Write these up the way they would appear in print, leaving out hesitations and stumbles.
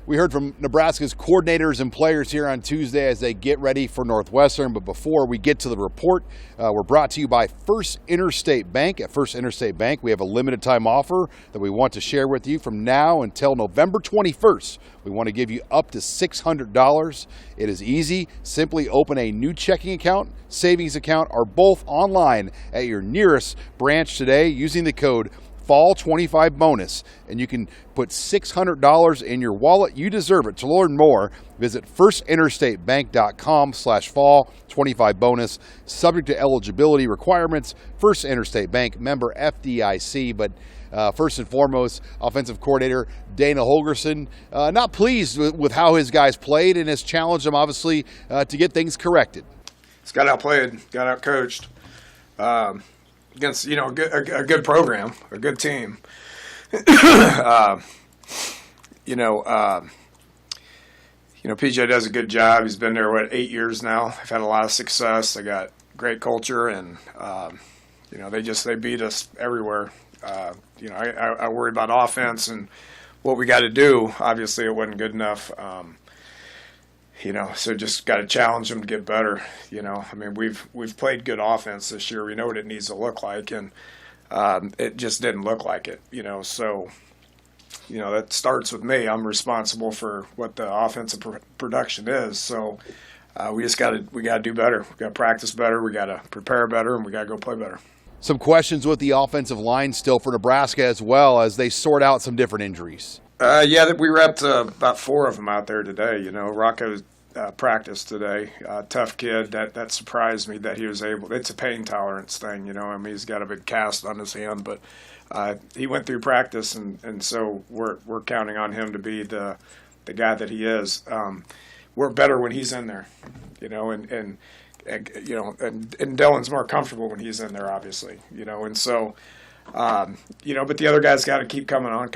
We heard from Nebraska's coordinators and players here on Tuesday as they get ready for Northwestern. But before we get to the report, we're brought to you by First Interstate Bank. At First Interstate Bank, we have a limited time offer that we want to share with you from now until November 21st. We want to give you up to $600. It is easy. Simply open a new checking account, savings account, or both online at your nearest branch today using the code Fall25 bonus, and you can put $600 in your wallet. You deserve it. To learn more, visit firstinterstatebank.com/fall25 bonus. Subject to eligibility requirements. First Interstate Bank, member FDIC. But first and foremost, offensive coordinator Dana Holgorsen, not pleased with how his guys played and has challenged them, obviously, to get things corrected. It's got outplayed, got outcoached. Against a good program, a good team. PJ does a good job. He's been there 8 years now. I've had a lot of success. They got great culture, and they beat us everywhere. I worry about offense and what we got to do. Obviously, it wasn't good enough. So just got to challenge them to get better. We've played good offense this year. We know what it needs to look like, and it just didn't look like it. That starts with me. I'm responsible for what the offensive production is. So we got to do better. We got to practice better. We got to prepare better, and we got to go play better. Some questions with the offensive line still for Nebraska as well as they sort out some different injuries. We wrapped about 4 of them out there today. Rocco practiced today. Tough kid. That surprised me that he was able. It's a pain tolerance thing. He's got a big cast on his hand, but he went through practice, and so we're counting on him to be the guy that he is. We're better when he's in there, and Dylan's more comfortable when he's in there, obviously, and so. But the other guys got to keep coming on.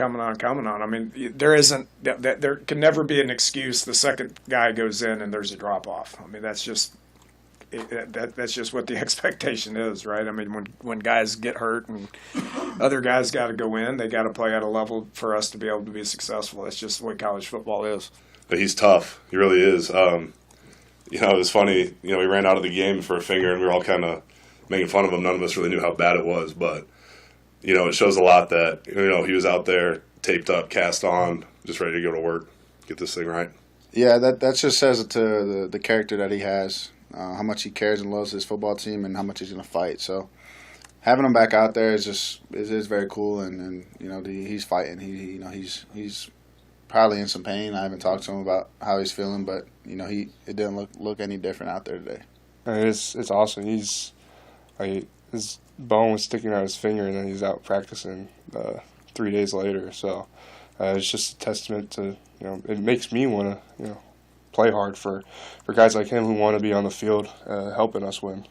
There can never be an excuse the second guy goes in and there's a drop off. That's just that's just what the expectation is, right? When guys get hurt and other guys got to go in, they got to play at a level for us to be able to be successful. That's just the way college football is. But he's tough. He really is. It was funny. We ran out of the game for a finger and we were all kind of making fun of him. None of us really knew how bad it was, but. It shows a lot that, he was out there, taped up, cast on, just ready to go to work, get this thing right. Yeah, that just says it to the character that he has, how much he cares and loves his football team and how much he's going to fight. So having him back out there is very cool, and he's fighting. He's probably in some pain. I haven't talked to him about how he's feeling, but, it didn't look any different out there today. It's awesome. His bone was sticking out his finger, and then he's out practicing 3 days later. So it's just a testament to, it makes me want to, play hard for guys like him who want to be on the field helping us win.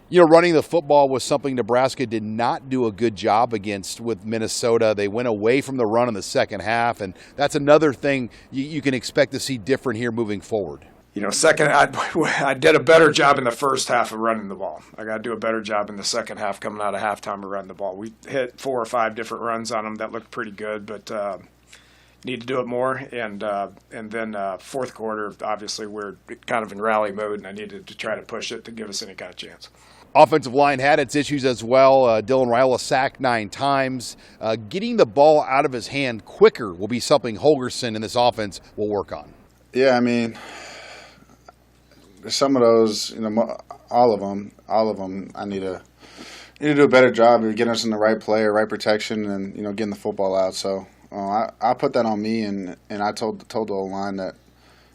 Running the football was something Nebraska did not do a good job against with Minnesota. They went away from the run in the second half, and that's another thing you can expect to see different here moving forward. I did a better job in the first half of running the ball. I got to do a better job in the second half coming out of halftime of running the ball. We hit 4 or 5 different runs on them that looked pretty good, but need to do it more. And then fourth quarter, obviously, we're kind of in rally mode, and I needed to try to push it to give us any kind of chance. Offensive line had its issues as well. Dylan Raiola sacked 9 times. Getting the ball out of his hand quicker will be something Holgorsen and this offense will work on. Yeah, some of those, all of them. I need to do a better job of getting us in the right play, right protection, and getting the football out. So I put that on me, and I told the O-line that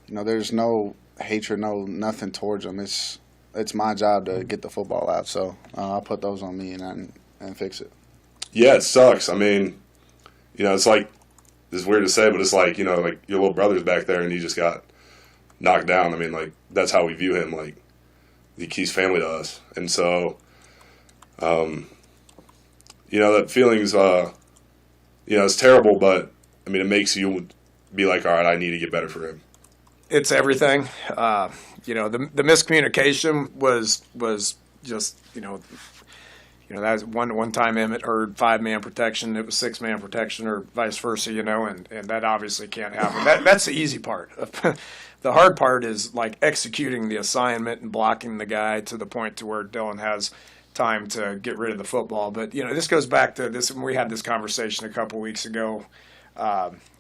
there's no hatred, nothing towards them. It's my job to get the football out. So I'll put those on me and fix it. Yeah, it sucks. It's like it's weird to say, but it's like like your little brother's back there, and he just got knocked down. That's how we view him. He's family to us. And so, that feeling's, it's terrible, but, it makes you be like, all right, I need to get better for him. It's everything. The miscommunication was just, That's one time Emmett heard 5-man protection, it was 6-man protection, or vice versa, and that obviously can't happen. That's the easy part. The hard part is like executing the assignment and blocking the guy to the point to where Dylan has time to get rid of the football. But this goes back to this. We had this conversation a couple weeks ago.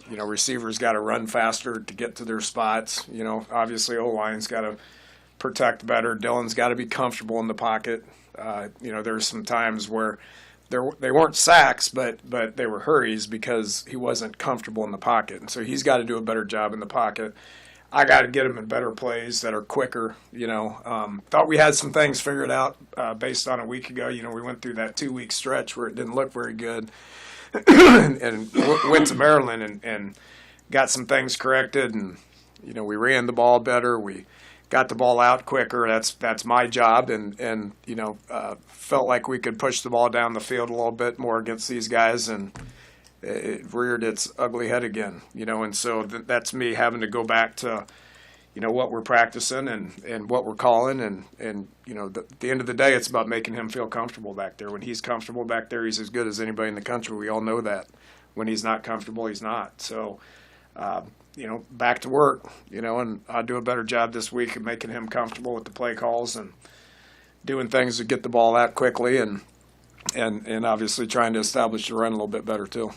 Receivers got to run faster to get to their spots. Obviously O-line's got to protect better. Dylan's got to be comfortable in the pocket. There's some times where they weren't sacks, but they were hurries because he wasn't comfortable in the pocket. And so he's got to do a better job in the pocket. I got to get him in better plays that are quicker. Thought we had some things figured out based on a week ago. We went through that 2-week stretch where it didn't look very good, and went to Maryland and got some things corrected. And we ran the ball better. We got the ball out quicker. That's my job, and felt like we could push the ball down the field a little bit more against these guys, and it reared its ugly head again. And so that's me having to go back to what we're practicing and what we're calling, and at the end of the day, it's about making him feel comfortable back there. When he's comfortable back there, he's as good as anybody in the country. We all know that. When he's not comfortable, he's not. So back to work, and I'll do a better job this week of making him comfortable with the play calls and doing things to get the ball out quickly, and obviously trying to establish the run a little bit better too.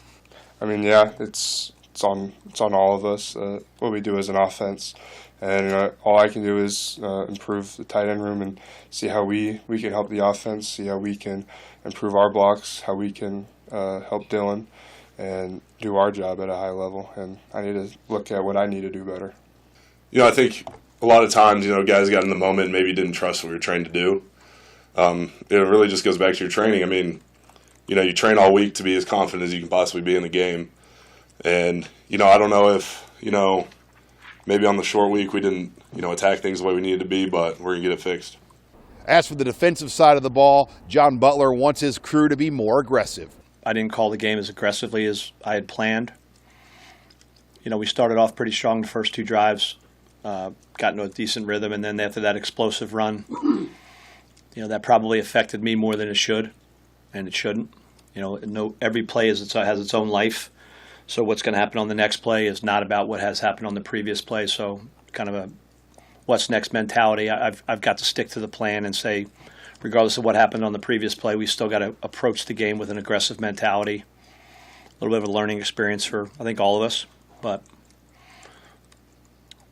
I mean, yeah, it's on all of us what we do as an offense, and all I can do is improve the tight end room and see how we can help the offense, see how we can improve our blocks, how we can help Dylan, and do our job at a high level. And I need to look at what I need to do better. I think a lot of times, guys got in the moment and maybe didn't trust what we were trained to do. It really just goes back to your training. I mean, you train all week to be as confident as you can possibly be in the game. And, I don't know if, maybe on the short week we didn't, attack things the way we needed to be, but we're going to get it fixed. As for the defensive side of the ball, John Butler wants his crew to be more aggressive. I didn't call the game as aggressively as I had planned. We started off pretty strong the first 2 drives, got into a decent rhythm, and then after that explosive run, that probably affected me more than it should, and it shouldn't. Every play has its own life, so what's going to happen on the next play is not about what has happened on the previous play. So kind of a what's next mentality. I've got to stick to the plan and say, regardless of what happened on the previous play, we still got to approach the game with an aggressive mentality. A little bit of a learning experience for, I think, all of us, but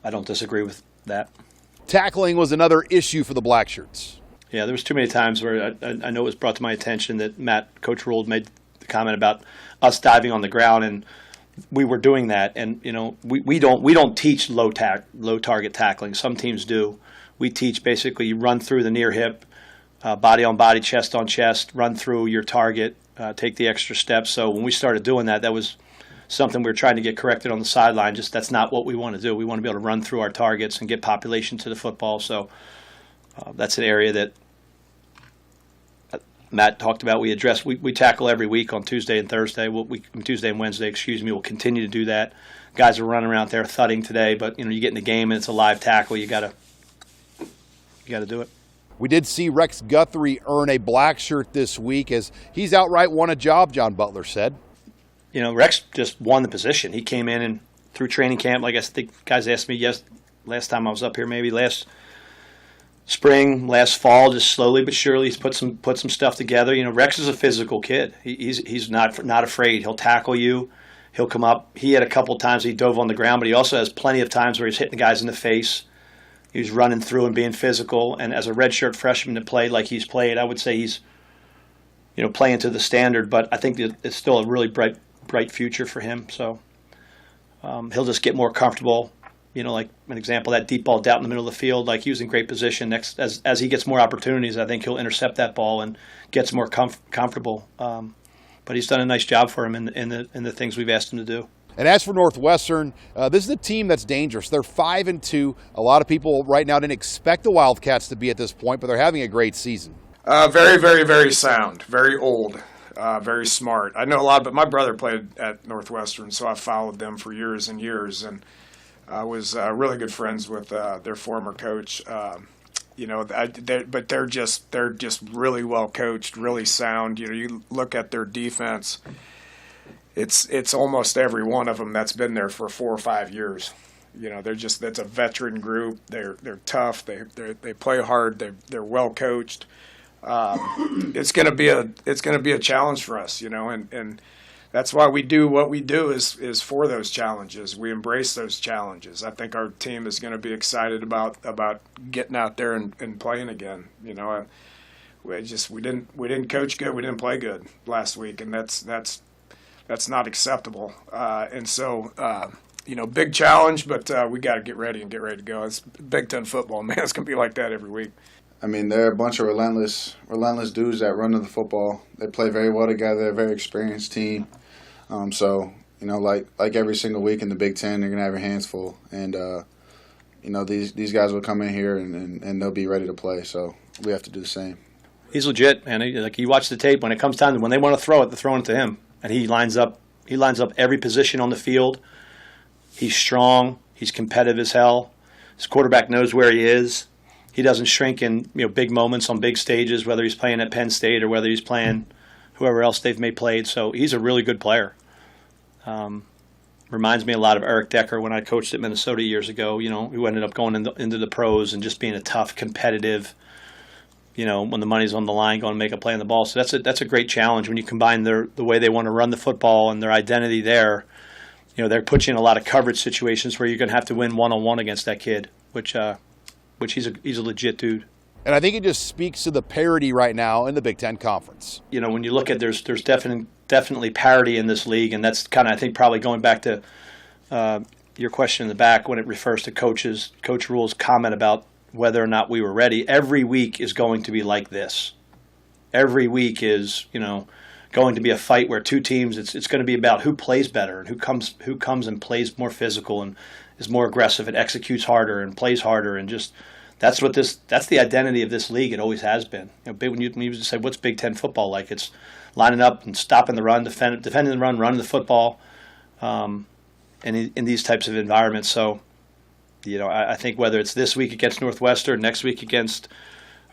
I don't disagree with that. Tackling was another issue for the Blackshirts. Yeah, there was too many times where I know it was brought to my attention that Coach Ruled made the comment about us diving on the ground, and we were doing that. And we don't teach low target tackling. Some teams do. We teach basically you run through the near hip, body on body, chest on chest, run through your target, take the extra steps. So when we started doing that, that was something we were trying to get corrected on the sideline. Just that's not what we want to do. We want to be able to run through our targets and get population to the football. So that's an area that Matt talked about. We address. We tackle every week on Tuesday and Thursday. Tuesday and Wednesday, We'll continue to do that. Guys are running around there thudding today, but you get in the game and it's a live tackle. You got to do it. We did see Rex Guthrie earn a black shirt this week as he's outright won a job, John Butler said. Rex just won the position. He came in and through training camp, like I think guys asked me last time I was up here, maybe last spring, last fall, just slowly but surely he's put some stuff together. Rex is a physical kid. He's not afraid. He'll tackle you. He'll come up. He had a couple times he dove on the ground, but he also has plenty of times where he's hitting the guys in the face. He's running through and being physical. And as a redshirt freshman to play like he's played, I would say he's playing to the standard. But I think it's still a really bright future for him. So he'll just get more comfortable. Like an example, that deep ball out in the middle of the field, like he was in great position. Next, as he gets more opportunities, I think he'll intercept that ball and gets more comfortable. But he's done a nice job for him in the things we've asked him to do. And as for Northwestern, this is a team that's dangerous. They're 5-2. A lot of people right now didn't expect the Wildcats to be at this point, but they're having a great season. Very, very, very sound, very old, very smart. I know a lot, but my brother played at Northwestern, so I followed them for years and years, and I was really good friends with their former coach, But they're just really well coached, really sound. You look at their defense. It's almost every one of them that's been there for 4 or 5 years. That's a veteran group. They're tough. They play hard. They're well coached. It's going to be a challenge for us, and that's why we do what we do is for those challenges. We embrace those challenges. I think our team is going to be excited about getting out there and playing again. We didn't coach good. We didn't play good last week, and that's not acceptable. And so big challenge, but we got to get ready to go. It's Big Ten football, man. It's going to be like that every week. I mean, they're a bunch of relentless dudes that run to the football. They play very well together. They're a very experienced team. Like every single week in the Big Ten, they're gonna have your hands full, and these guys will come in here and they'll be ready to play. So we have to do the same. He's legit, man. You watch the tape when it comes time to when they want to throw it, they're throwing it to him, and he lines up every position on the field. He's strong. He's competitive as hell. His quarterback knows where he is. He doesn't shrink in big moments on big stages, whether he's playing at Penn State or whether he's playing whoever else they've may played. So he's a really good player. Reminds me a lot of Eric Decker when I coached at Minnesota years ago. Who ended up going into the pros and just being a tough, competitive. When the money's on the line, going to make a play on the ball. So that's a great challenge when you combine the way they want to run the football and their identity there. They're put you in a lot of coverage situations where you're going to have to win one-on-one against that kid, which he's a legit dude. And I think it just speaks to the parity right now in the Big Ten Conference. When you look at there's definitely parity in this league, and that's kind of, I think, probably going back to your question in the back when it refers to Coach Rule's comment about whether or not we were ready. Every week is going to be like this. Every week is, going to be a fight where two teams, it's going to be about who plays better and who comes and plays more physical and is more aggressive and executes harder and plays harder, and just that's the identity of this league. It always has been. When you say what's Big Ten football like, it's lining up and stopping the run, defending the run, running the football, and in these types of environments. So, I think whether it's this week against Northwestern, next week against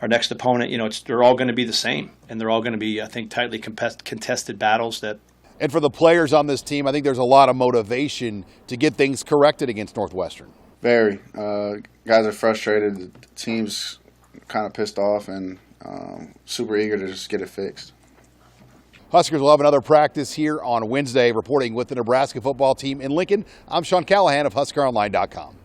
our next opponent, they're all going to be the same, and they're all going to be, I think, tightly contested battles that. And for the players on this team, I think there's a lot of motivation to get things corrected against Northwestern. Very. Guys are frustrated. The team's kind of pissed off and super eager to just get it fixed. Huskers will have another practice here on Wednesday. Reporting with the Nebraska football team in Lincoln, I'm Sean Callahan of HuskerOnline.com.